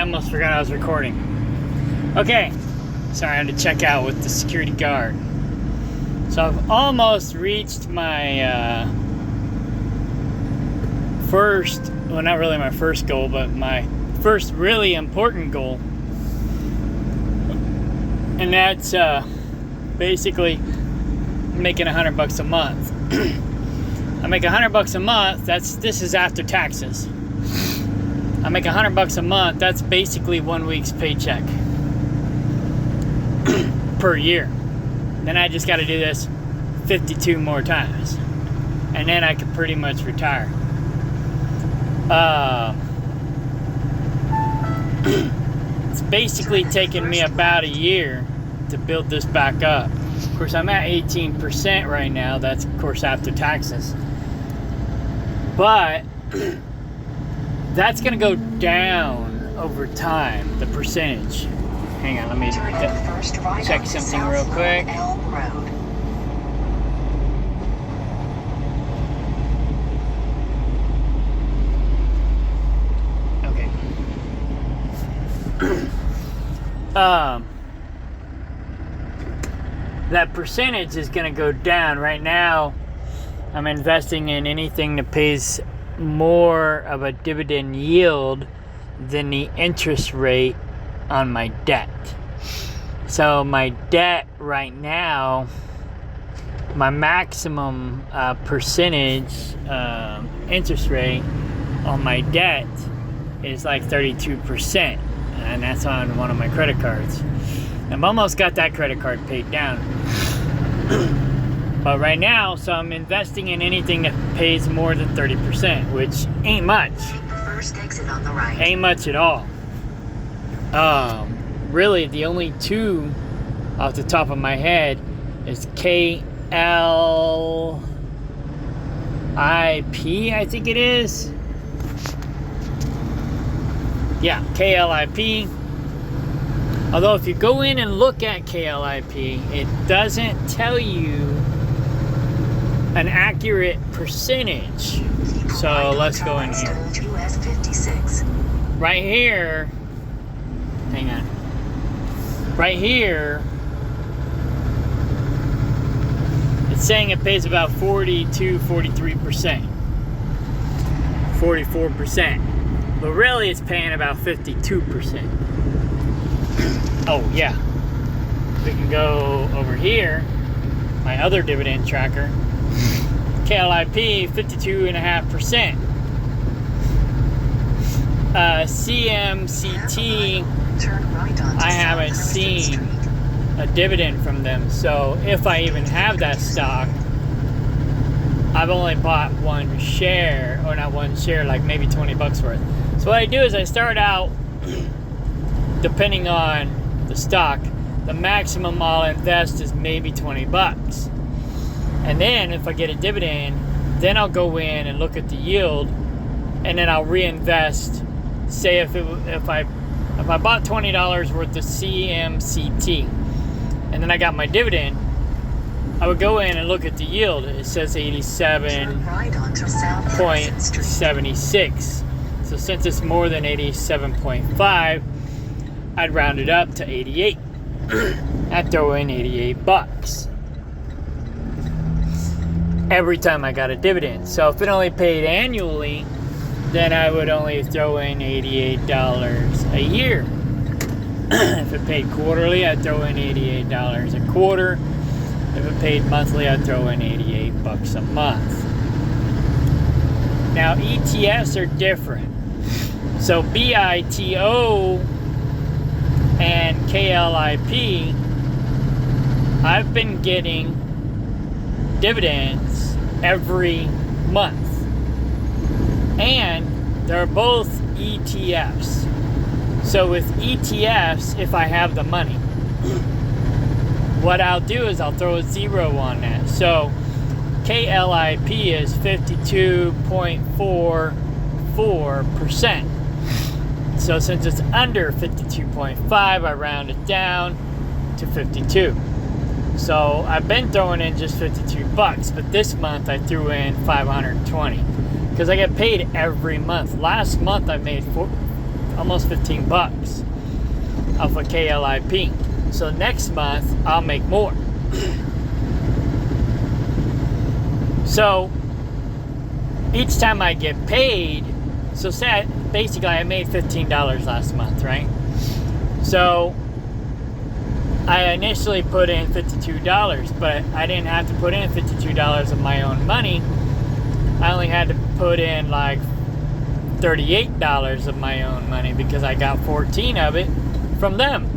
almost forgot I was recording. Okay, sorry, I had to check out with the security guard. So I've almost reached my first, well, not really my first goal, but my first really important goal. And that's basically making $100 a month. I make $100 a month. This is after taxes. I make $100 a month. That's basically 1 week's paycheck per year. Then I just got to do this 52 more times, and then I can pretty much retire. It's basically taken me about a year to build this back up. Of course, I'm at 18% right now. That's, of course, after taxes. But that's going to go down over time, the percentage. Hang on, let me check something real quick. Okay. That percentage is going to go down. Right now, I'm investing in anything that pays more of a dividend yield than the interest rate on my debt. So my debt right now, my maximum percentage interest rate on my debt is like 32%, and that's on one of my credit cards. I've almost got that credit card paid down. But right now, so I'm investing in anything that pays more than 30%, which ain't much. Take the first exit on the right. Ain't much at all. Really, the only two off the top of my head is KLIP, I think it is. Yeah, KLIP. Although if you go in and look at KLIP, it doesn't tell you an accurate percentage. So let's go in here. Right here, hang on. Right here, it's saying it pays about 42, 43%. 44%. But really it's paying about 52%. Oh yeah. We can go over here, my other dividend tracker. KLIP, 52.5%. CMCT, I haven't seen a dividend from them. So if I even have that stock, I've only bought one share, or not one share, like maybe 20 bucks worth. So what I do is I start out, depending on the stock, the maximum I'll invest is maybe 20 bucks. And then if I get a dividend, then I'll go in and look at the yield, and then I'll reinvest. Say if I bought $20 worth of CMCT, and then I got my dividend, I would go in and look at the yield. It says 87.76. So since it's more than 87.5, I'd round it up to 88. I'd throw in 88 bucks every time I got a dividend. So if it only paid annually, then I would only throw in $88 a year. If it paid quarterly, I'd throw in $88 a quarter. If it paid monthly, I'd throw in 88 bucks a month. Now ETFs are different. So BITO and KLIP, I've been getting dividends every month. And they're both ETFs. So with ETFs, if I have the money, what I'll do is I'll throw a zero on that. So KLIP is 52.44%. So since it's under 52.5, I round it down to 52. So I've been throwing in just 52 bucks, but this month I threw in 520 because I get paid every month. Last month I made almost 15 bucks off of KLIP. So next month I'll make more. So each time I get paid, so say basically I made $15 last month, right? So I initially put in $52, but I didn't have to put in $52 of my own money. I only had to put in like $38 of my own money because I got 14 of it from them.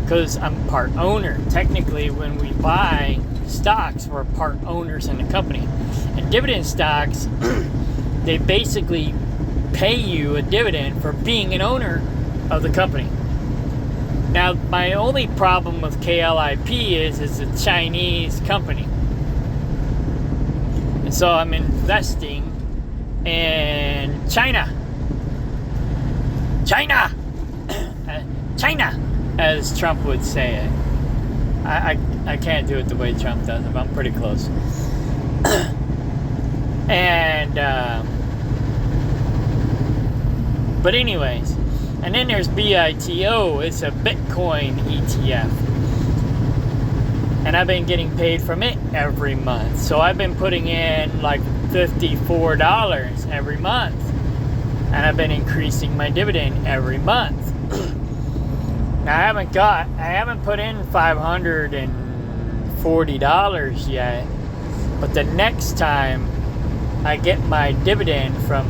Because I'm part owner. Technically, when we buy stocks, we're part owners in the company. And dividend stocks, they basically pay you a dividend for being an owner of the company. Now, my only problem with KLIP is it's a Chinese company. And so I'm investing in China. China! China! As Trump would say it. I can't do it the way Trump does it, but I'm pretty close. And, but anyways, and then there's BITO. It's a Bitcoin ETF. And I've been getting paid from it every month. So I've been putting in like $54 every month. And I've been increasing my dividend every month. Now I haven't put in $540 yet. But the next time I get my dividend from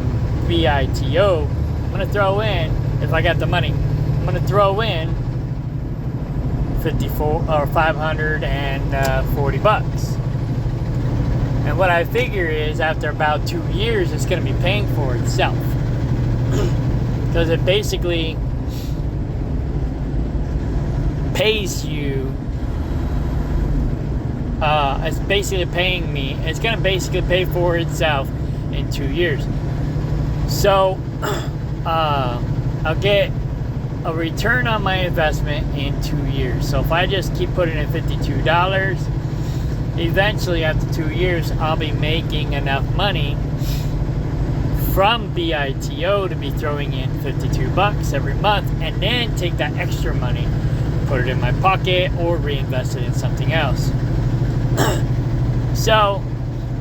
BITO, I'm gonna throw in, if I got the money, I'm gonna throw in 540 bucks. And what I figure is after about 2 years, it's gonna be paying for itself. Because it basically pays you, it's basically paying me, it's going to basically pay for itself in 2 years. So, I'll get a return on my investment in 2 years. So if I just keep putting in $52, eventually after 2 years, I'll be making enough money from BITO to be throwing in 52 bucks every month, and then take that extra money, put it in my pocket, or reinvest it in something else. So,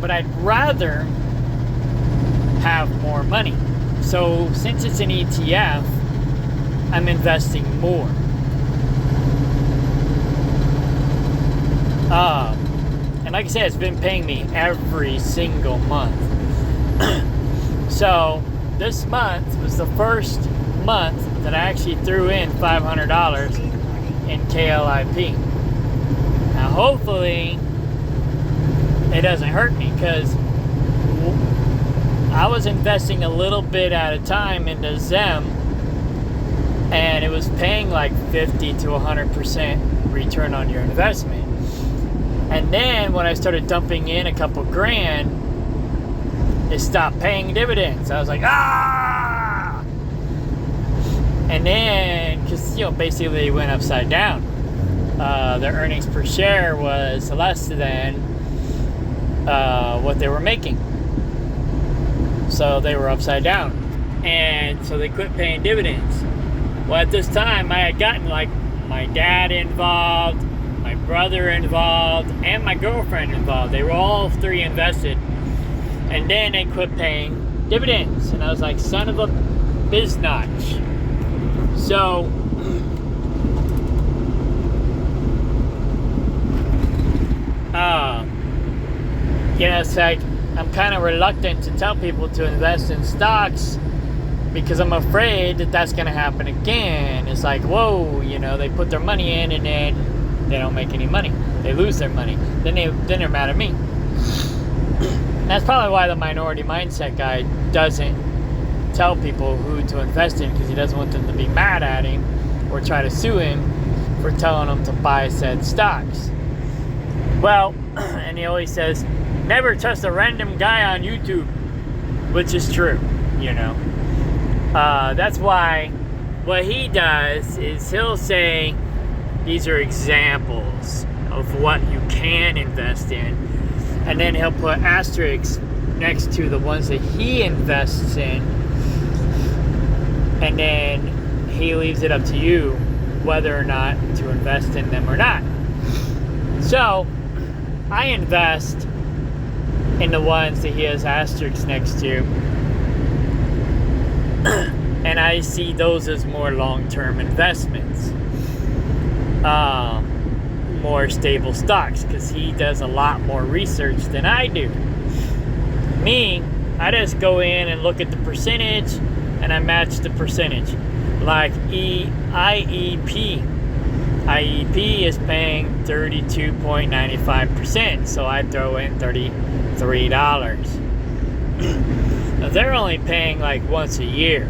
but I'd rather have more money. So since it's an ETF, I'm investing more. And like I said, it's been paying me every single month. So this month was the first month that I actually threw in $500 in KLIP. Now hopefully it doesn't hurt me, because I was investing a little bit at a time into Zem, and it was paying like 50 to 100% return on your investment. And then when I started dumping in a couple grand, it stopped paying dividends. I was like, ah! And then, because, basically they went upside down. Their earnings per share was less than what they were making. So they were upside down. And so they quit paying dividends. Well, at this time, I had gotten like my dad involved, my brother involved, and my girlfriend involved. They were all three invested. And then they quit paying dividends. And I was like, son of a biznatch. So, it's like I'm kind of reluctant to tell people to invest in stocks, because I'm afraid that that's going to happen again. It's like, whoa, they put their money in and then they don't make any money. They lose their money. Then they're mad at me. That's probably why the minority mindset guy doesn't tell people who to invest in, because he doesn't want them to be mad at him or try to sue him for telling them to buy said stocks. Well, and he always says, never trust a random guy on YouTube, which is true, That's why what he does is he'll say, these are examples of what you can invest in. And then he'll put asterisks next to the ones that he invests in. and then he leaves it up to you whether or not to invest in them or not. So I invest in the ones that he has asterisks next to, and I see those as more long-term investments, more stable stocks, because he does a lot more research than I do. Me, I just go in and look at the percentage and I match the percentage. Like IEP. IEP is paying 32.95%, so I throw in $33. Now they're only paying like once a year.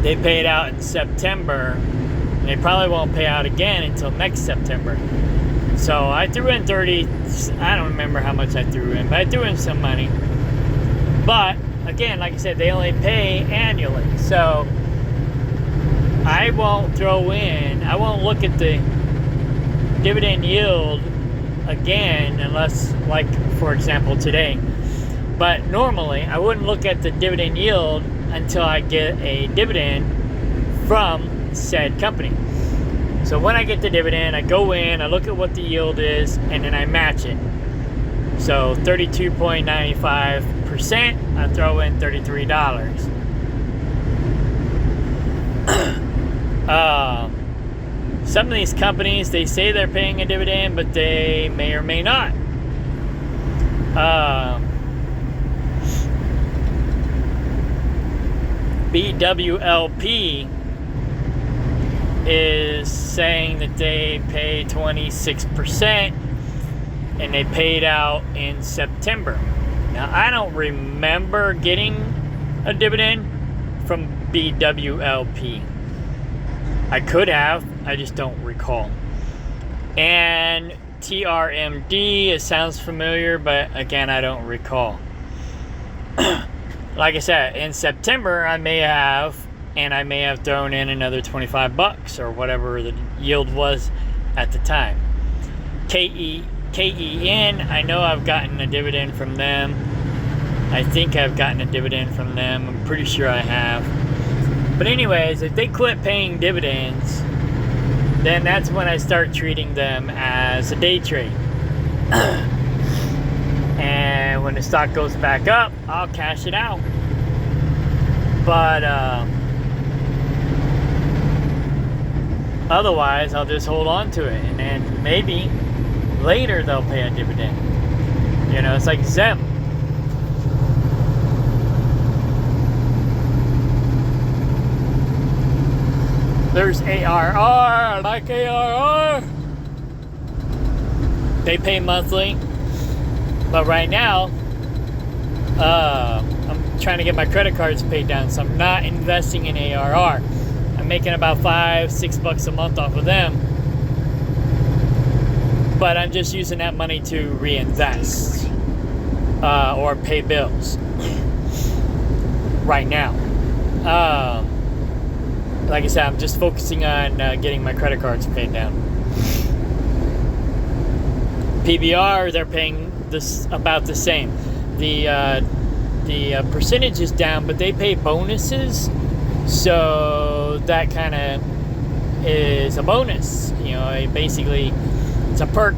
They paid out in September. And they probably won't pay out again until next September. So I threw in 30, I don't remember how much I threw in, but I threw in some money. But again, like I said, they only pay annually. So I won't I won't look at the dividend yield again unless, like, for example, today. But normally, I wouldn't look at the dividend yield until I get a dividend from said company. So when I get the dividend, I go in, I look at what the yield is, and then I match it. So 32.95%, I throw in $33. Some of these companies, they say they're paying a dividend, but they may or may not. BWLP is saying that they pay 26%, and they paid out in September. Now, I don't remember getting a dividend from BWLP. I could have, I just don't recall. And TRMD, it sounds familiar, but again, I don't recall. Like I said, in September, I may have thrown in another $25 or whatever the yield was at the time. KEN, I know I've gotten a dividend from them. I think I've gotten a dividend from them. I'm pretty sure I have. But anyways, if they quit paying dividends, then that's when I start treating them as a day trade. And when the stock goes back up, I'll cash it out. But otherwise, I'll just hold on to it, and then maybe later they'll pay a dividend. You know, it's like Zem. There's ARR, I like ARR. They pay monthly, but right now, I'm trying to get my credit cards paid down, so I'm not investing in ARR. I'm making about $5-6 a month off of them, but I'm just using that money to reinvest or pay bills right now. Like I said, I'm just focusing on getting my credit cards paid down. PBR, they're paying this about the same. The percentage is down, but they pay bonuses, so that kind of is a bonus. You know, basically, it's a perk.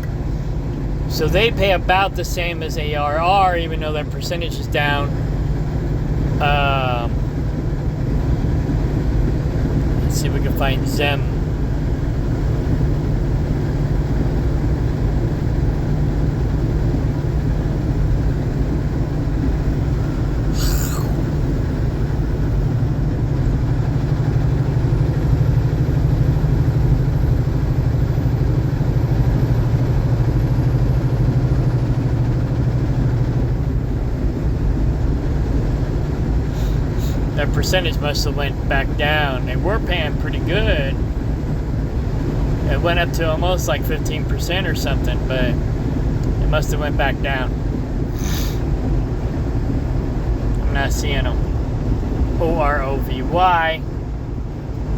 So they pay about the same as ARR, even though their percentage is down. Let's see if we can find Zem. Their percentage must have went back down. They were paying pretty good. It went up to almost like 15% or something, but it must have went back down. I'm not seeing them. OROVY.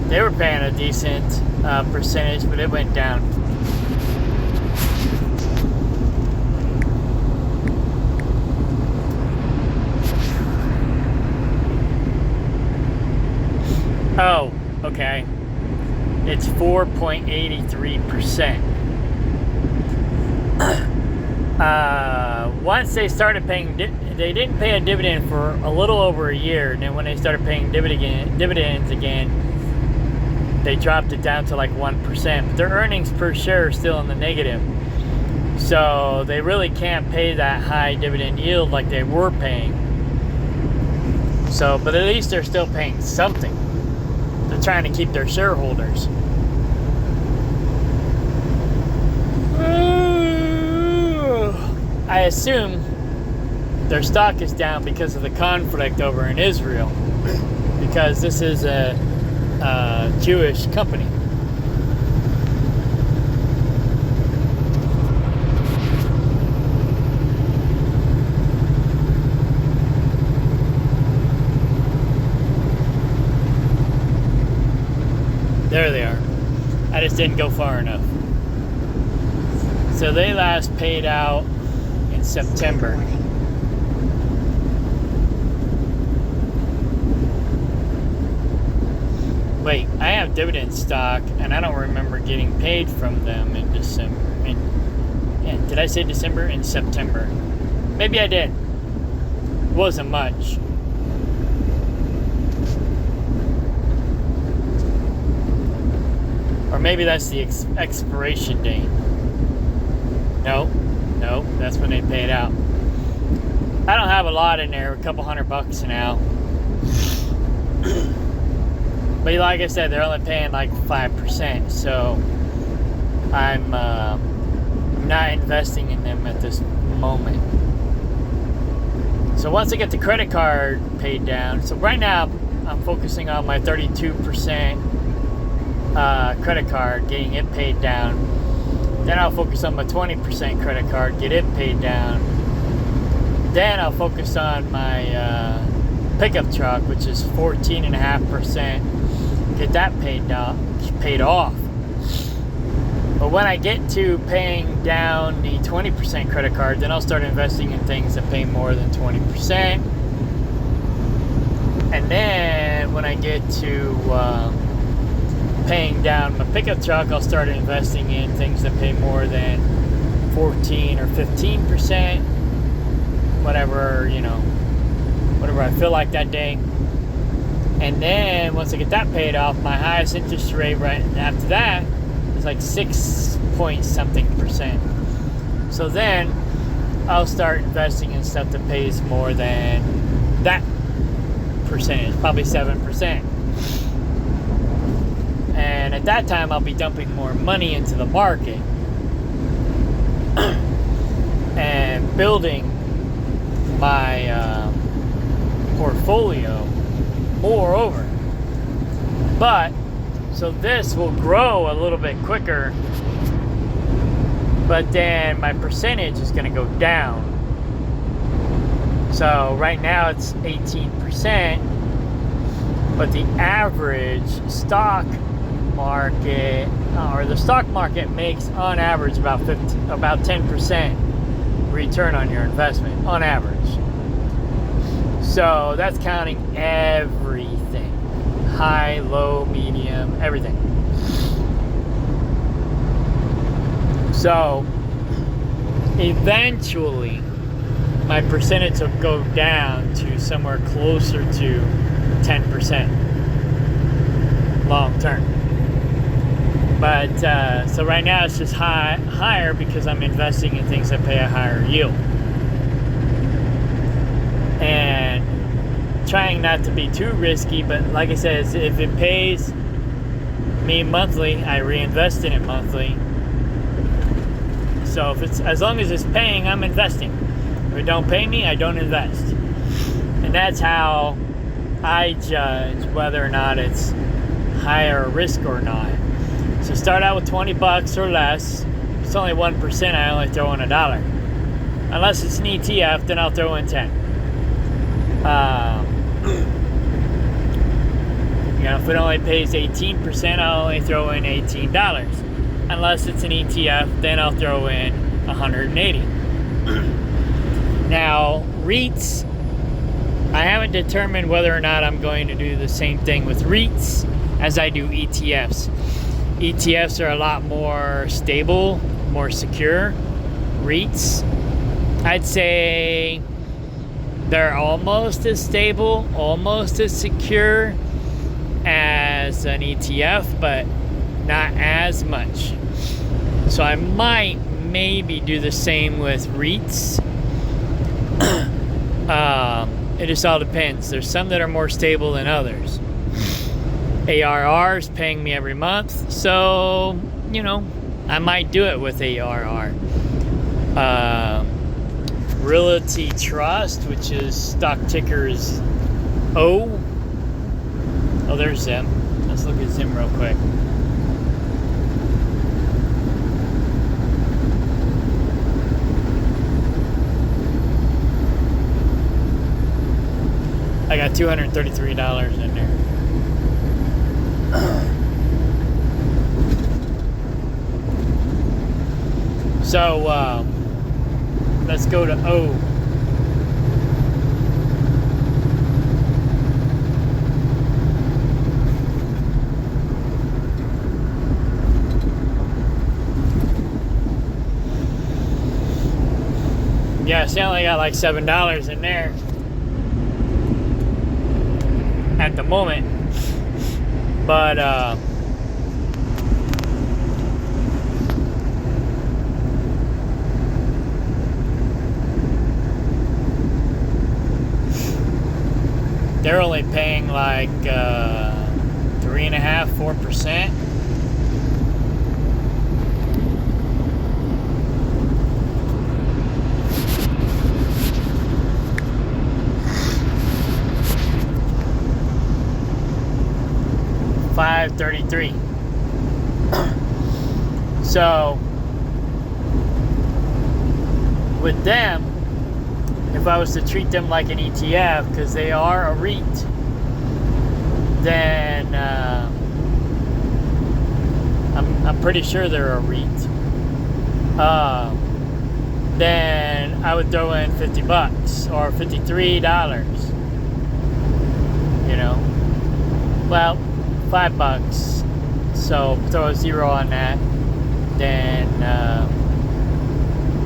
They were paying a decent percentage, but it went down. Oh, okay. It's 4.83%. Once they started paying, they didn't pay a dividend for a little over a year. And then when they started paying dividends again, they dropped it down to like 1%. But their earnings per share are still in the negative. So they really can't pay that high dividend yield like they were paying. So, but at least they're still paying something. They're trying to keep their shareholders. I assume their stock is down because of the conflict over in Israel, because this is a Jewish company. There they are. I just didn't go far enough. So they last paid out in September. Wait, I have dividend stock, and I don't remember getting paid from them in December. Did I say December? In September. Maybe I did. It wasn't much. Or maybe that's the expiration date. Nope, that's when they paid out. I don't have a lot in there, a couple $100 now. But like I said, they're only paying like 5%, so I'm not investing in them at this moment. So once I get the credit card paid down, so right now I'm focusing on my 32% credit card, getting it paid down. Then I'll focus on my 20% credit card, get it paid down. Then I'll focus on my pickup truck, which is 14.5%, get that paid off. But when I get to paying down the 20% credit card, then I'll start investing in things that pay more than 20%. And then when I get to paying down my pickup truck, I'll start investing in things that pay more than 14 or 15%, whatever I feel like that day. And then once I get that paid off, my highest interest rate right after that is like 6 point something%. So then I'll start investing in stuff that pays more than that percentage, probably 7%. And at that time, I'll be dumping more money into the market and building my portfolio moreover. But, so this will grow a little bit quicker, but then my percentage is going to go down. So right now it's 18%, but the average stock market, or the stock market makes on average about 10% return on your investment on average. So that's counting everything, high, low, medium, everything. So eventually my percentage will go down to somewhere closer to 10% long term. But so right now it's just higher because I'm investing in things that pay a higher yield. And trying not to be too risky, but like I said, if it pays me monthly, I reinvest in it monthly. So if it's, as long as it's paying, I'm investing. If it don't pay me, I don't invest. And that's how I judge whether or not it's higher risk or not. So start out with $20 or less. If it's only 1%, I only throw in $1. Unless it's an ETF, then I'll throw in 10. If it only pays 18%, I'll only throw in $18. Unless it's an ETF, then I'll throw in $180. Now, REITs, I haven't determined whether or not I'm going to do the same thing with REITs as I do ETFs. ETFs are a lot more stable, more secure. REITs, I'd say they're almost as stable, almost as secure as an ETF, but not as much. So I might maybe do the same with REITs. It just all depends. There's some that are more stable than others. ARR is paying me every month, so I might do it with ARR. Realty Trust, which is stock ticker is O. Oh, there's Zim. Let's look at Zim real quick. I got $233 in there. So, let's go to O. Yeah, see, I only got like $7 in there at the moment, but they're only paying like 3.5%, 4%. $5.33. So with them, if I was to treat them like an ETF, because they are a REIT, then I'm pretty sure they're a REIT. Then I would throw in $50 or $53. Well, $5. So throw a zero on that. Then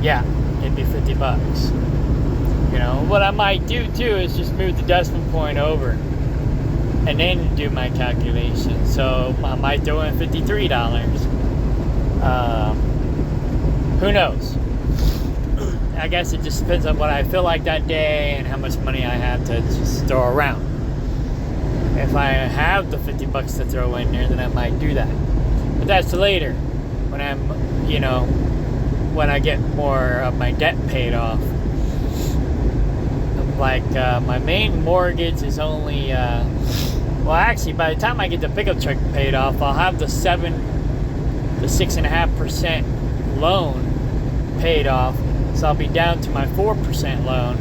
yeah, it'd be $50. What I might do too is just move the decimal point over and then do my calculation. So I might throw in $53. Who knows? I guess it just depends on what I feel like that day and how much money I have to just throw around. If I have the $50 to throw in there, then I might do that. But that's later, when I'm, when I get more of my debt paid off. Like my main mortgage is only, well, actually, by the time I get the pickup truck paid off, I'll have the 6.5% loan paid off. So I'll be down to my 4% loan.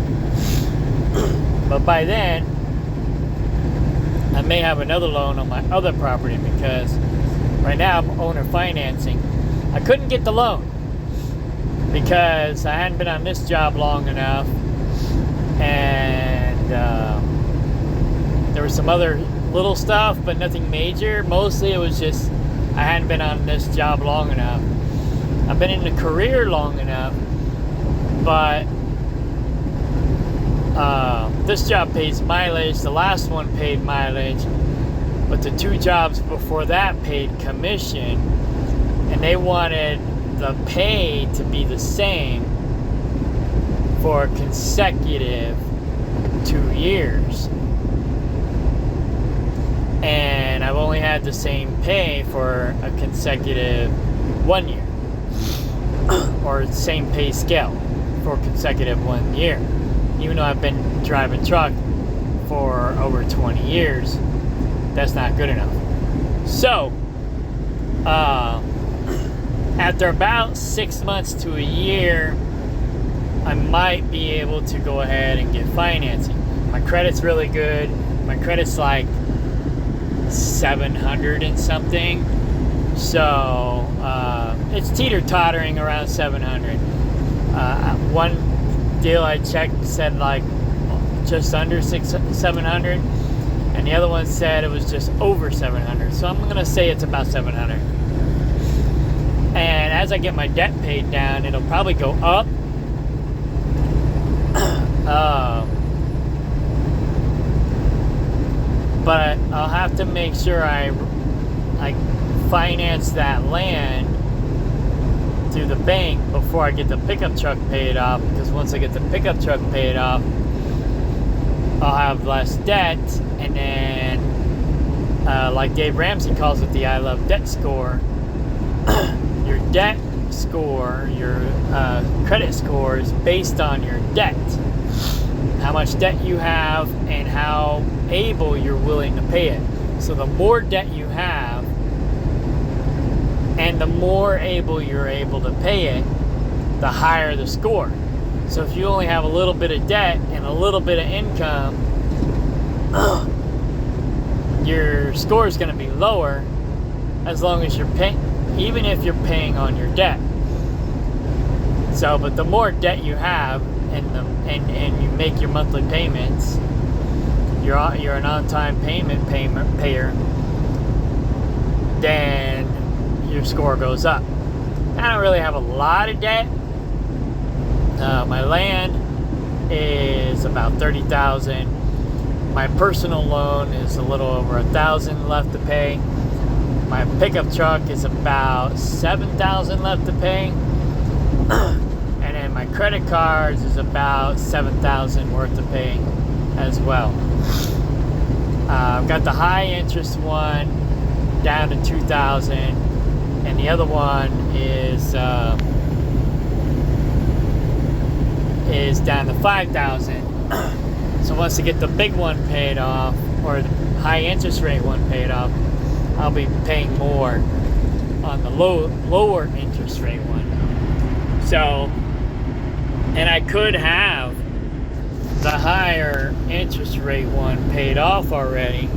But by then, I may have another loan on my other property, because right now I'm owner financing. I couldn't get the loan because I hadn't been on this job long enough, and there was some other little stuff, but nothing major. Mostly it was just I hadn't been on this job long enough. I've been in the career long enough, but this job pays mileage. The last one paid mileage, but the two jobs before that paid commission, and they wanted the pay to be the same for consecutive 2 years. And I've only had the same pay for a consecutive 1 year, or the same pay scale for consecutive 1 year. Even though I've been driving truck for over 20 years, that's not good enough. So, after about 6 months to a year, I might be able to go ahead and get financing. My credit's really good. My credit's like 700 and something. So, it's teeter-tottering around 700. One deal I checked said like just under 700, and the other one said it was just over 700. So I'm gonna say it's about 700. And as I get my debt paid down, it'll probably go up. But I'll have to make sure I finance that land through the bank before I get the pickup truck paid off, because once I get the pickup truck paid off, I'll have less debt. And then like Dave Ramsey calls it, the I Love Debt score. Your debt score, your credit score is based on your debt, how much debt you have and how able you're willing to pay it. So the more debt you have and the more able you're able to pay it, the higher the score. So if you only have a little bit of debt and a little bit of income, your score is going to be lower, as long as you're paying, even if you're paying on your debt. So, but the more debt you have and you make your monthly payments, you're an on-time payment payer, then your score goes up. I don't really have a lot of debt. My land is about $30,000. My personal loan is a little over $1,000 left to pay. My pickup truck is about $7,000 left to pay. And then my credit cards is about $7,000 worth to pay as well. I've got the high interest one down to $2,000, and the other one is down to $5,000. So once I get the big one paid off, or the high interest rate one paid off, I'll be paying more on the lower interest rate one. So, and I could have the higher interest rate one paid off already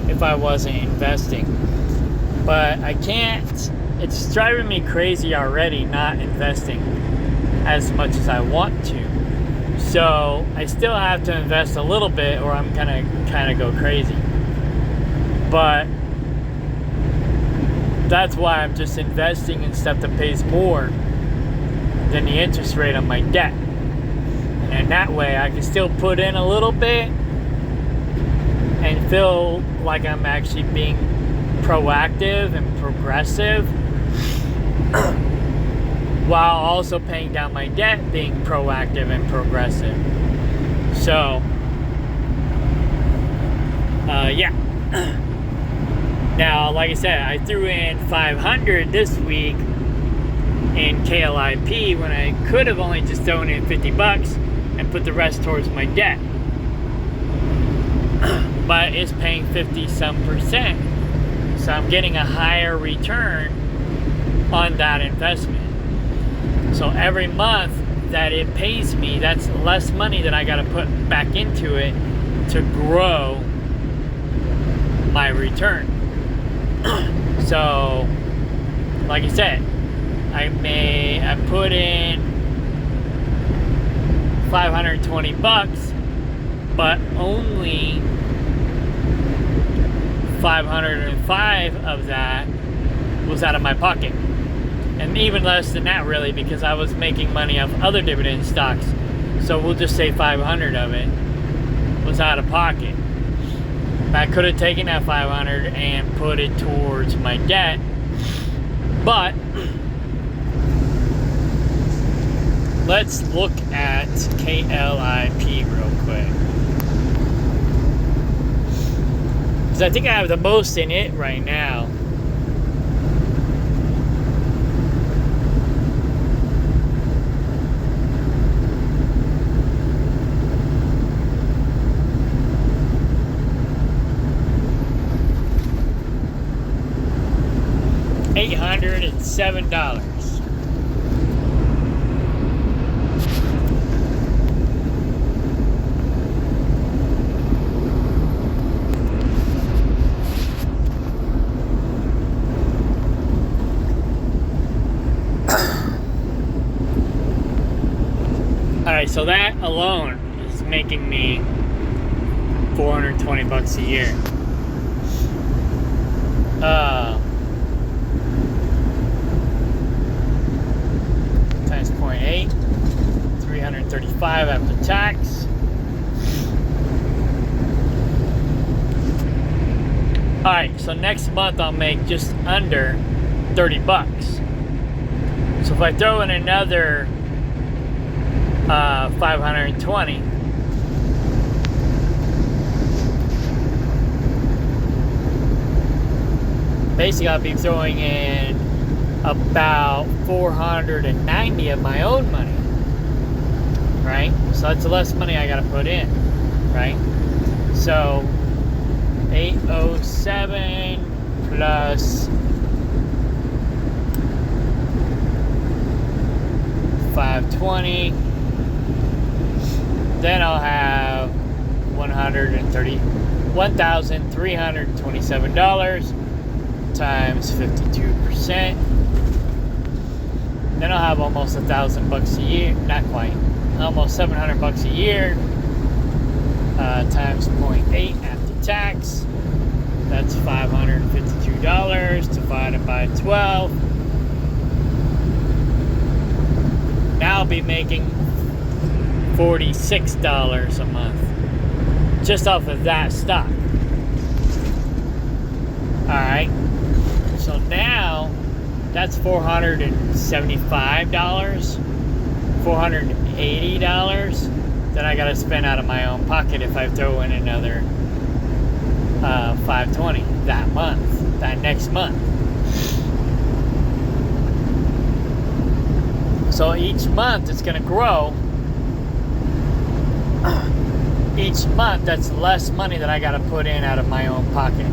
if I wasn't investing. But I can't. It's driving me crazy already not investing as much as I want to. So I still have to invest a little bit, or I'm gonna kind of go crazy. But that's why I'm just investing in stuff that pays more than the interest rate on my debt. And that way I can still put in a little bit and feel like I'm actually being proactive and progressive, while also paying down my debt, being proactive and progressive. So, yeah. Now, like I said, I threw in $500 this week in KLIP when I could have only just thrown in $50 and put the rest towards my debt. But it's paying 50-some%. So I'm getting a higher return on that investment. So every month that it pays me, that's less money that I got to put back into it to grow my return. So, like I said, I put in $520, but only 505 of that was out of my pocket. And even less than that, really, because I was making money off other dividend stocks. So we'll just say 500 of it was out of pocket. I could have taken that 500 and put it towards my debt, but let's look at KLIP real quick, because I think I have the most in it right now. $807. Alright, so that alone is making me $420 a year. Times 0.8, 335 after tax. Alright, so next month I'll make just under $30. So if I throw in another 520, basically I'll be throwing in about 490 of my own money, right? So that's less money I gotta put in, right? So 807 plus 520, then I'll have $131,327 times 52%. Then I'll have almost $1,000 a year, not quite, almost $700 a year, times 0.8 after tax. That's $552 divided by 12. Now I'll be making $46 a month just off of that stock. Alright, so now that's $475, $480 that I gotta spend out of my own pocket if I throw in another 520 that month, that next month. So each month it's gonna grow. Each month that's less money that I gotta put in out of my own pocket.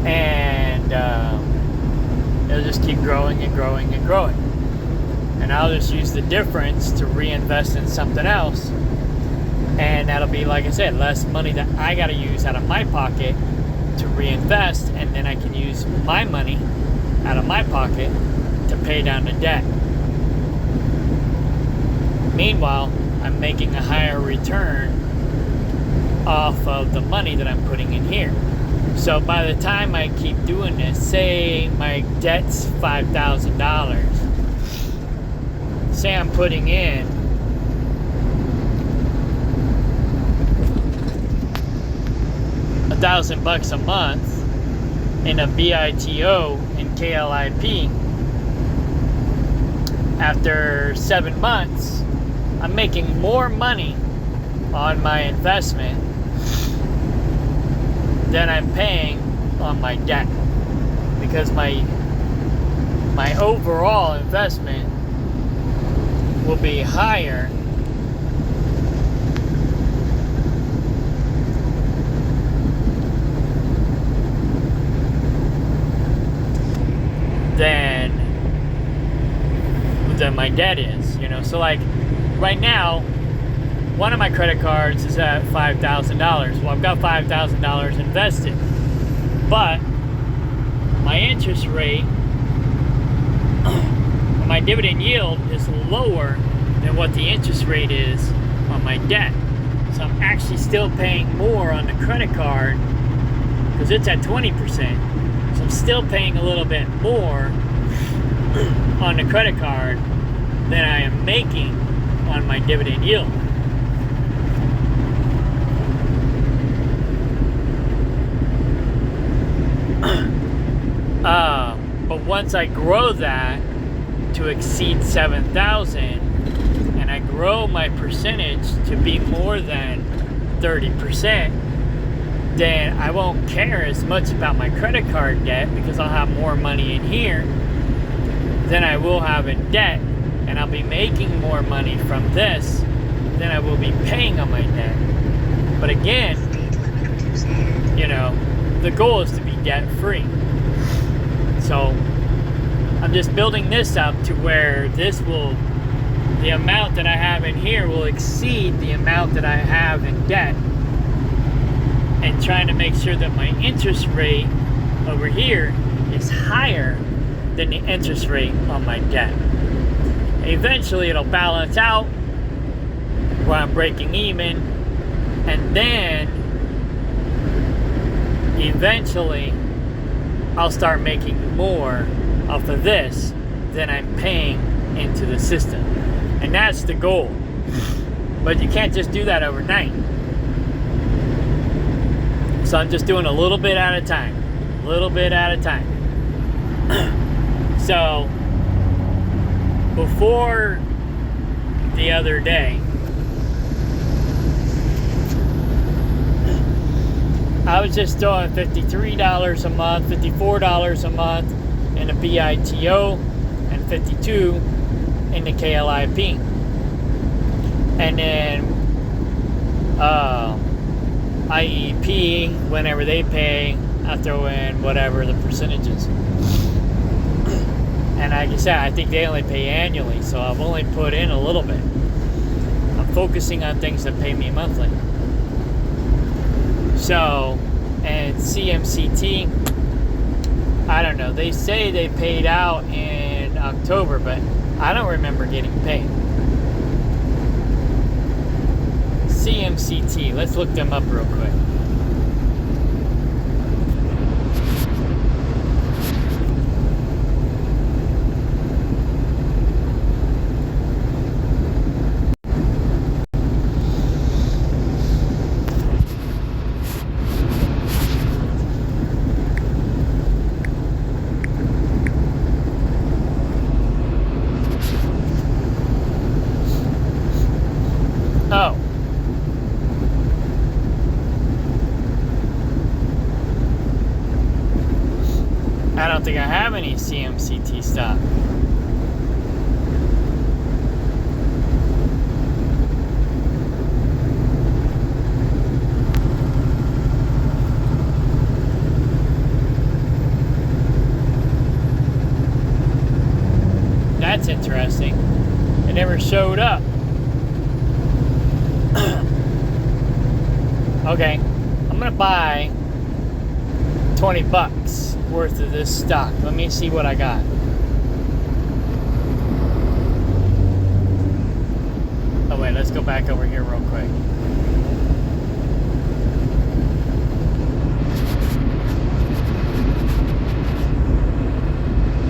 And it'll just keep growing and growing and growing. And I'll just use the difference to reinvest in something else. And that'll be, like I said, less money that I gotta use out of my pocket to reinvest, and then I can use my money out of my pocket to pay down the debt. Meanwhile, I'm making a higher return off of the money that I'm putting in here. So by the time I keep doing this, say my debt's $5,000, say I'm putting in $1,000 a month in a BITO and KLIP. After 7 months, I'm making more money on my investment than I'm paying on my debt, because my overall investment will be higher than my debt is, you know. So like right now, one of my credit cards is at $5,000. Well, I've got $5,000 invested, but my interest rate, my dividend yield is lower than what the interest rate is on my debt. So I'm actually still paying more on the credit card because it's at 20%. So I'm still paying a little bit more on the credit card than I am making on my dividend yield. But once I grow that to exceed 7,000, and I grow my percentage to be more than 30%, then I won't care as much about my credit card debt, because I'll have more money in here than I will have in debt, and I'll be making more money from this than I will be paying on my debt. But again, you know, the goal is to be debt free. So I'm just building this up to where the amount that I have in here will exceed the amount that I have in debt, and trying to make sure that my interest rate over here is higher than the interest rate on my debt. Eventually it'll balance out where I'm breaking even, And then eventually I'll start making more off of this than I'm paying into the system. And that's the goal. But you can't just do that overnight. So I'm just doing a little bit at a time. A little bit at a time. So before the other day, I was just throwing $53 a month, $54 a month in the BITO and $52 in the KLIP. And then IEP, whenever they pay, I throw in whatever the percentages. And like I said, I think they only pay annually, so I've only put in a little bit. I'm focusing on things that pay me monthly. So, and CMCT, I don't know. They say they paid out in October, but I don't remember getting paid. CMCT, let's look them up real quick. Oh. I don't think I have any CMCT stock. That's interesting. It never showed up. Okay, I'm gonna buy 20 bucks worth of this stock. Let me see what I got. Oh wait, let's go back over here real quick.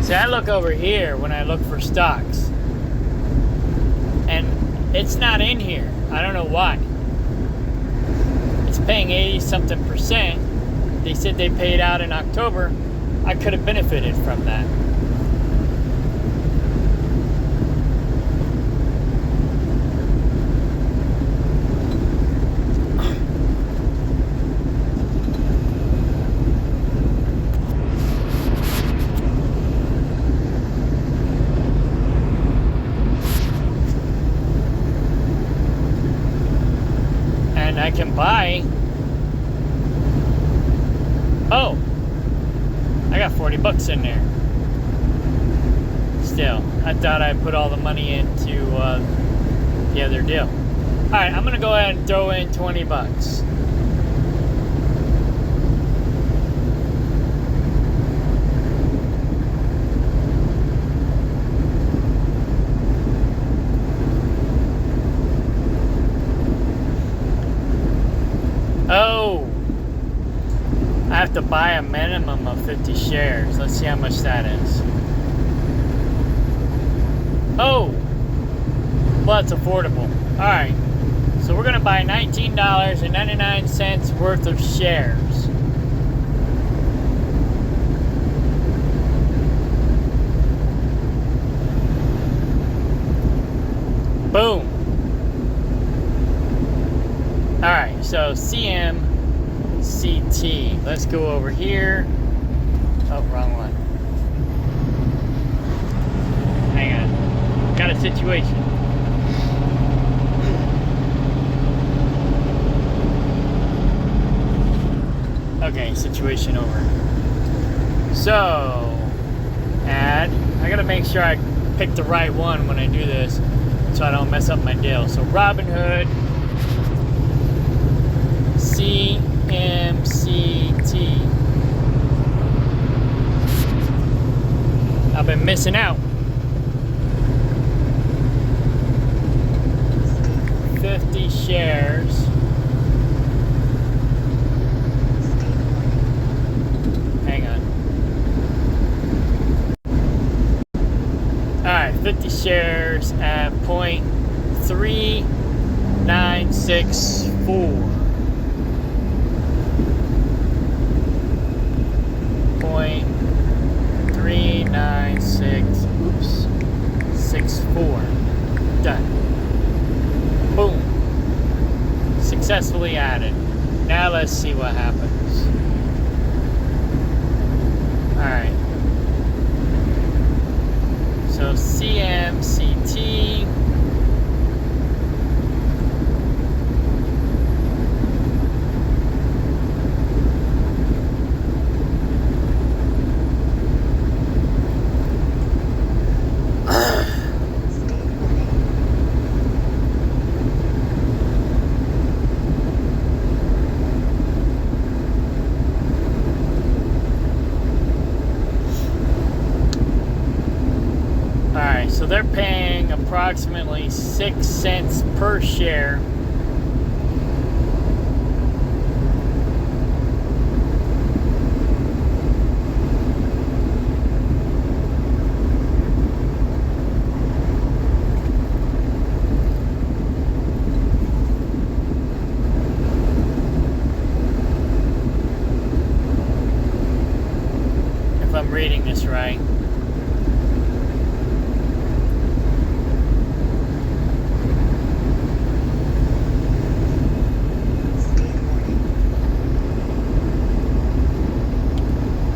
See, I look over here when I look for stocks, and it's not in here. I don't know why. It's paying 80-something%. They said they paid out in October. I could have benefited from that. And I can buy. Oh, I got 40 bucks in there. Still, I thought I put all the money into the other deal. All right, I'm gonna go ahead and throw in 20 bucks. Oh. I have to buy a minimum of 50 shares. Let's see how much that is. Oh! Well, it's affordable. Alright. So we're going to buy $19.99 worth of shares. Boom! Alright, so CMCT. Let's go over here. Oh, wrong one. Hang on. Got a situation. Okay, situation over. So, add. I gotta make sure I pick the right one when I do this so I don't mess up my deal. So, Robinhood. CMCT. I've been missing out. 50 shares. .3964. 64. Done. Boom. Successfully added. Now let's see what happens. Alright. So CMCT. So they're paying approximately 6 cents per share. If I'm reading this right.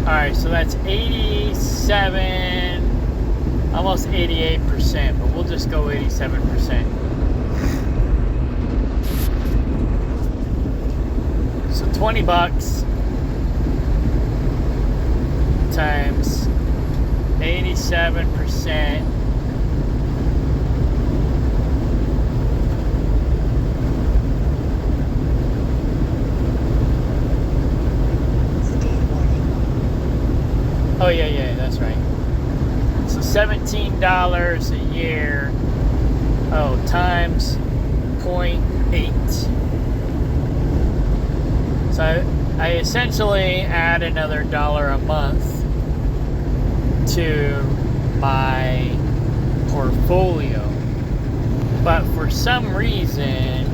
Alright, so that's 87, almost 88%, but we'll just go 87%. So 20 bucks times 87%. Oh yeah, that's right. So $17 a year. Oh, times 0.8. So I essentially add another $1 a month to my portfolio. But for some reason,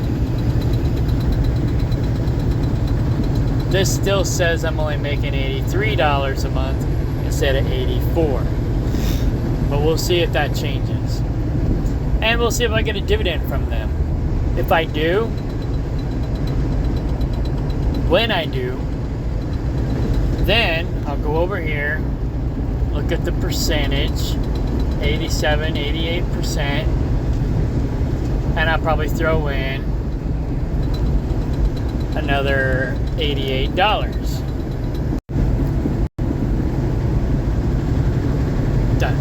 this still says I'm only making $83 a month instead of 84. But we'll see if that changes. And we'll see if I get a dividend from them. If I do, when I do, then I'll go over here, look at the percentage, 87, 88%, and I'll probably throw in another $88. Done.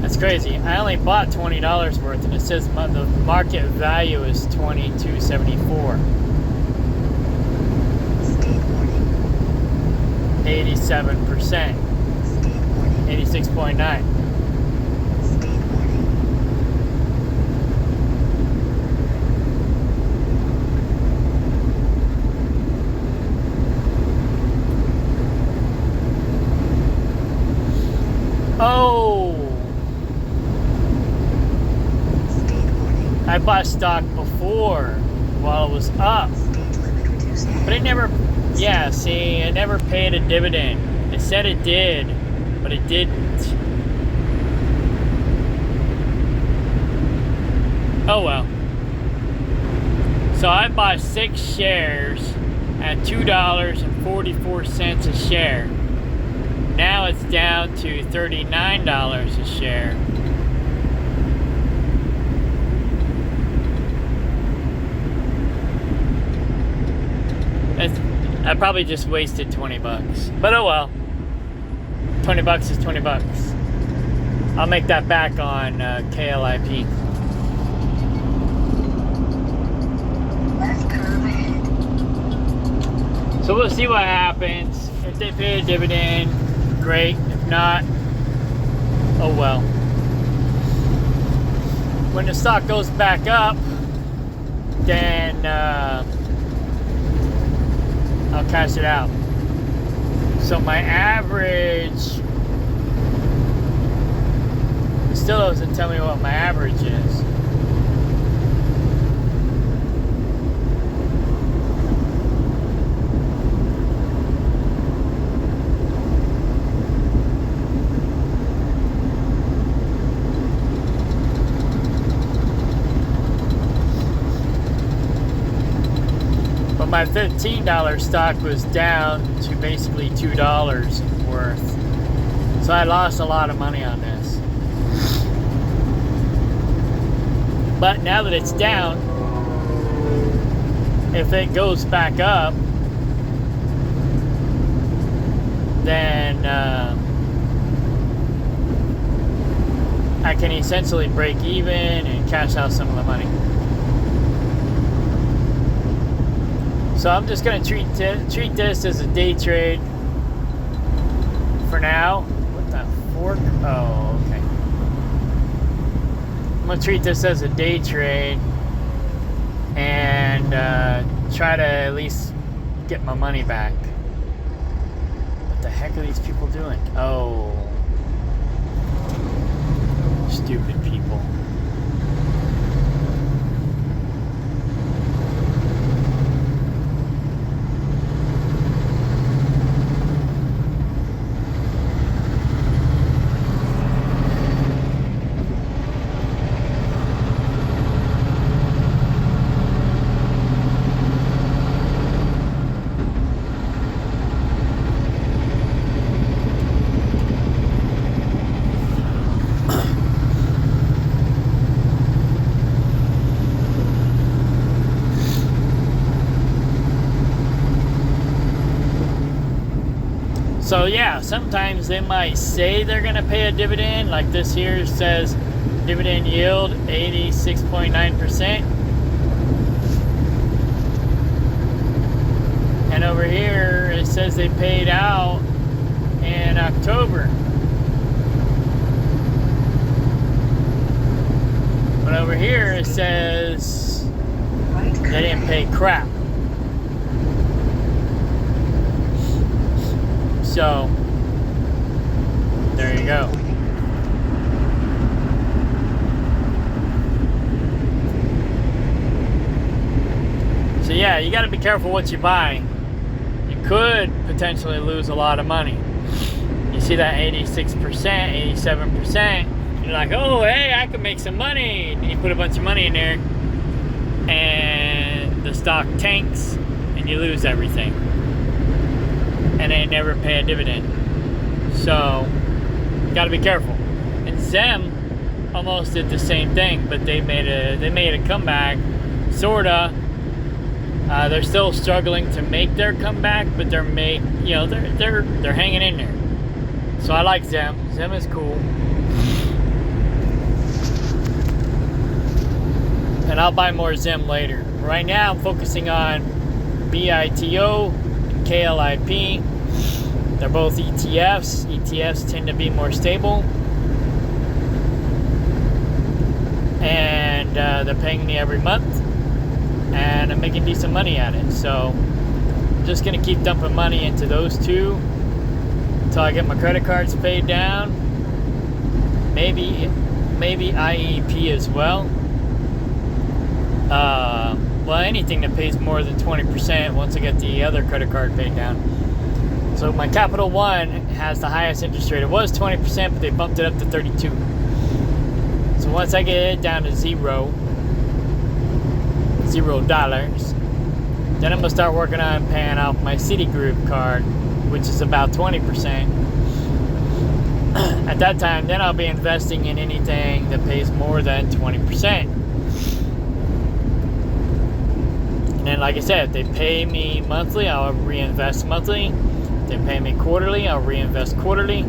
That's crazy. I only bought $20 worth, and it says the market value is $22.74. 87%. 86.9. Oh! I bought stock before while it was up. But it never, yeah, see, it never paid a dividend. It said it did, but it didn't. Oh well. So I bought 6 shares at $2.44 a share. Now it's down to $39 a share. I probably just wasted 20 bucks. But oh well. 20 bucks is 20 bucks. I'll make that back on KLIP. So we'll see what happens. If they pay a dividend, great. If not, oh well. When the stock goes back up, then I'll cash it out. So my average still doesn't tell me what my average is. But my $15 stock was down to basically $2 worth. So I lost a lot of money on this. But now that it's down, if it goes back up, then I can essentially break even and cash out some of the money. So I'm just going to treat this as a day trade for now. What the fork? Oh, okay. I'm going to treat this as a day trade and try to at least get my money back. What the heck are these people doing? Oh. Stupid people. So yeah, sometimes they might say they're going to pay a dividend, like this here says dividend yield 86.9%. And over here it says they paid out in October. But over here it says they didn't pay crap. So, there you go. So yeah, you got to be careful what you buy. You could potentially lose a lot of money. You see that 86%, 87%, you're like, oh, hey, I could make some money. And you put a bunch of money in there, and the stock tanks, and you lose everything. And they never pay a dividend. So, you gotta be careful. And Zem almost did the same thing, but they made a comeback, sorta. They're still struggling to make their comeback, but they're hanging in there. So I like Zem. Zem is cool. And I'll buy more Zem later. Right now, I'm focusing on BITO and KLIP. They're both ETFs. ETFs tend to be more stable. And they're paying me every month. And I'm making decent money at it. So I'm just going to keep dumping money into those two until I get my credit cards paid down. Maybe IEP as well. Well, anything that pays more than 20% once I get the other credit card paid down. So my Capital One has the highest interest rate. It was 20%, but they bumped it up to 32. So once I get it down to $0, then I'm gonna start working on paying off my Citigroup card, which is about 20%. At that time, then I'll be investing in anything that pays more than 20%. And then, like I said, if they pay me monthly, I'll reinvest monthly. If they pay me quarterly, I'll reinvest quarterly.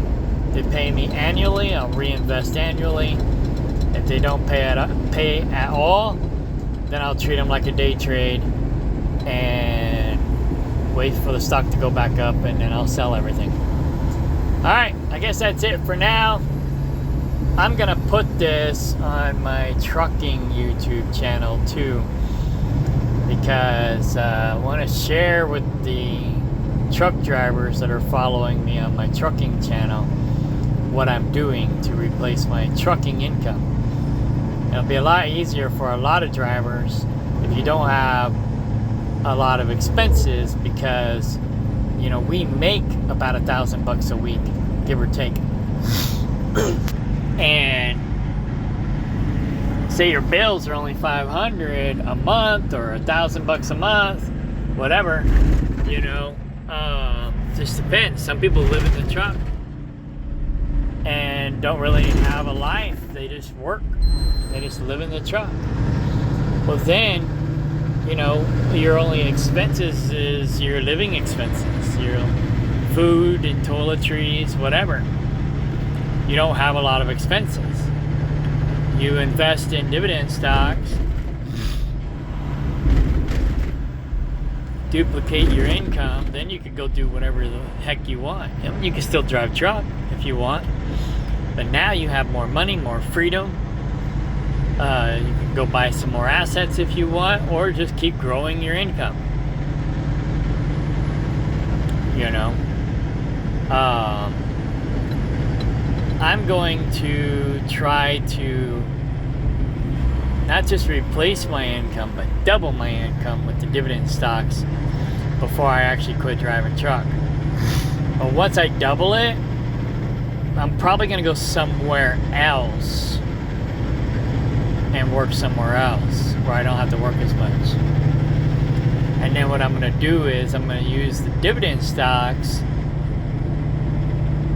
If they pay me annually, I'll reinvest annually. If they don't pay at all, then I'll treat them like a day trade and wait for the stock to go back up, and then I'll sell everything. Alright, I guess that's it for now. I'm gonna put this on my trucking YouTube channel too, because I want to share with the truck drivers that are following me on my trucking channel what I'm doing to replace my trucking income. It'll be a lot easier for a lot of drivers if you don't have a lot of expenses, because you know we make about $1,000 a week, give or take. And say your bills are only $500 a month or $1,000 a month, whatever, you know, just depends. Some people live in the truck and don't really have a life. They just work. They just live in the truck. Well, then, you know, your only expenses is your living expenses, your food and toiletries, whatever. You don't have a lot of expenses. You invest in dividend stocks, duplicate your income, then you can go do whatever the heck you want. You can still drive truck if you want, but now you have more money, more freedom. You can go buy some more assets if you want, or just keep growing your income. You know, I'm going to try to not just replace my income, but double my income with the dividend stocks before I actually quit driving truck. But once I double it, I'm probably going to go somewhere else and work somewhere else where I don't have to work as much. And then what I'm going to do is I'm going to use the dividend stocks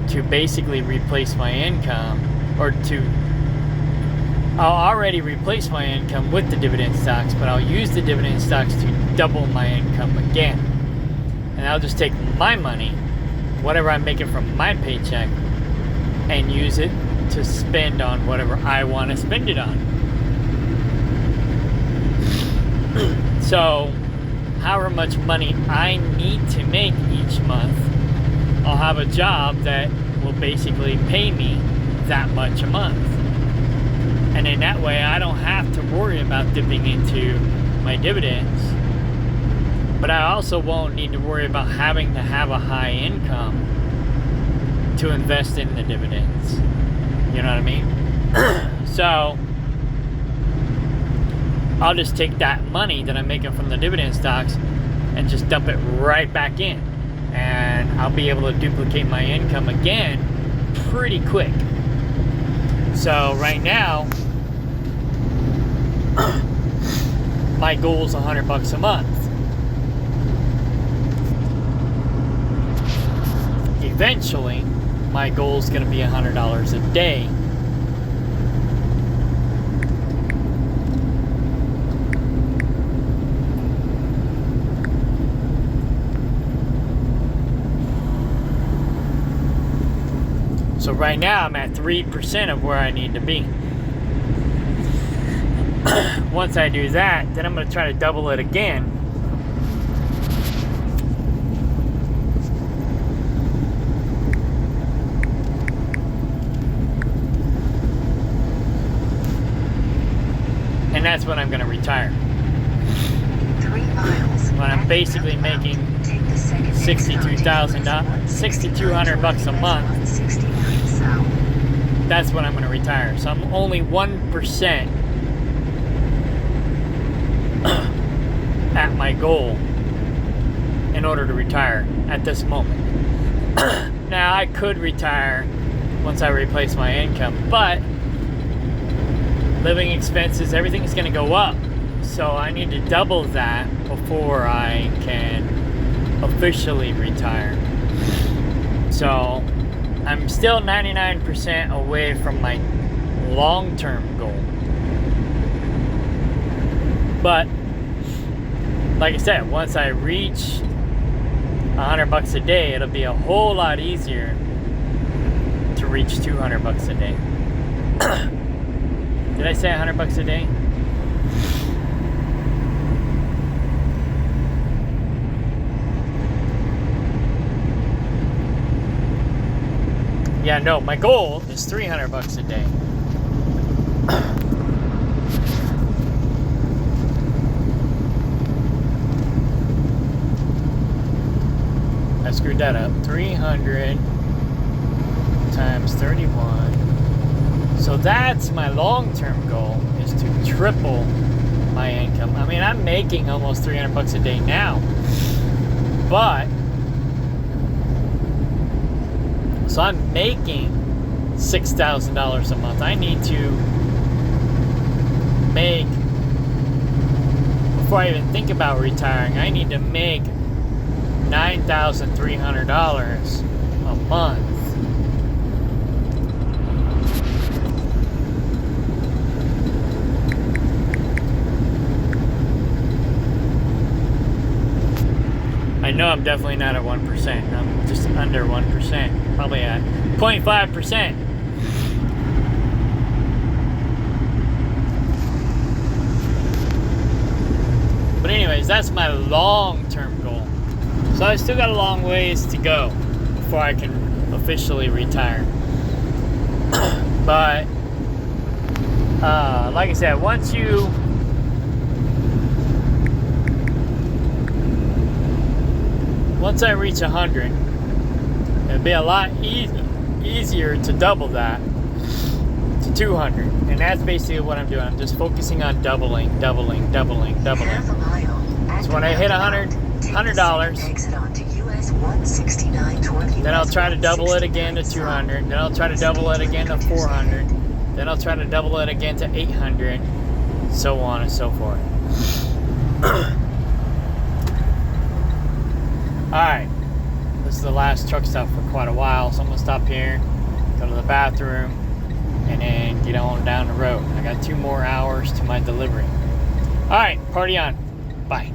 to basically replace my income, or I'll already replace my income with the dividend stocks, but I'll use the dividend stocks to double my income again. And I'll just take my money, whatever I'm making from my paycheck, and use it to spend on whatever I want to spend it on. So, however much money I need to make each month, I'll have a job that will basically pay me that much a month. And in that way, I don't have to worry about dipping into my dividends. But I also won't need to worry about having to have a high income to invest in the dividends. You know what I mean? So, I'll just take that money that I'm making from the dividend stocks and just dump it right back in. And I'll be able to duplicate my income again pretty quick. So right now, my goal is $100 a month. Eventually, my goal is going to be $100 a day. So right now I'm at 3% of where I need to be. Once I do that, then I'm going to try to double it again. And that's when I'm going to retire. 3 miles. When I'm basically making $6,200 a month. That's when I'm going to retire. So I'm only 1% at my goal in order to retire at this moment. Now I could retire once I replace my income, but living expenses, everything is going to go up. So I need to double that before I can officially retire. So I'm still 99% away from my long-term goal. But like I said, once I reach $100 a day, it'll be a whole lot easier to reach $200 a day. Did I say $100 a day? Yeah, no, my goal is $300 a day. I screwed that up. 300 times 31. So that's my long-term goal, is to triple my income. I mean, I'm making almost 300 bucks a day now. But so I'm making $6,000 a month. I need to make, before I even think about retiring, I need to make $9,300 a month. I know I'm definitely not at 1%. I'm just under 1%. Probably at 0.5%. But anyways, that's my long-term goal. So I still got a long ways to go before I can officially retire. But like I said, once I reach 100, it'll be a lot easier to double that to 200. And that's basically what I'm doing. I'm just focusing on doubling. Half a mile. So when I hit $100, then I'll try to double it again to 200. Then I'll try to double it again to 400. Then I'll try to double it again to 800. So on and so forth. Alright, this is the last truck stop for quite a while, so I'm going to stop here, go to the bathroom, and then get on down the road. I got 2 more hours to my delivery. Alright, party on. Bye.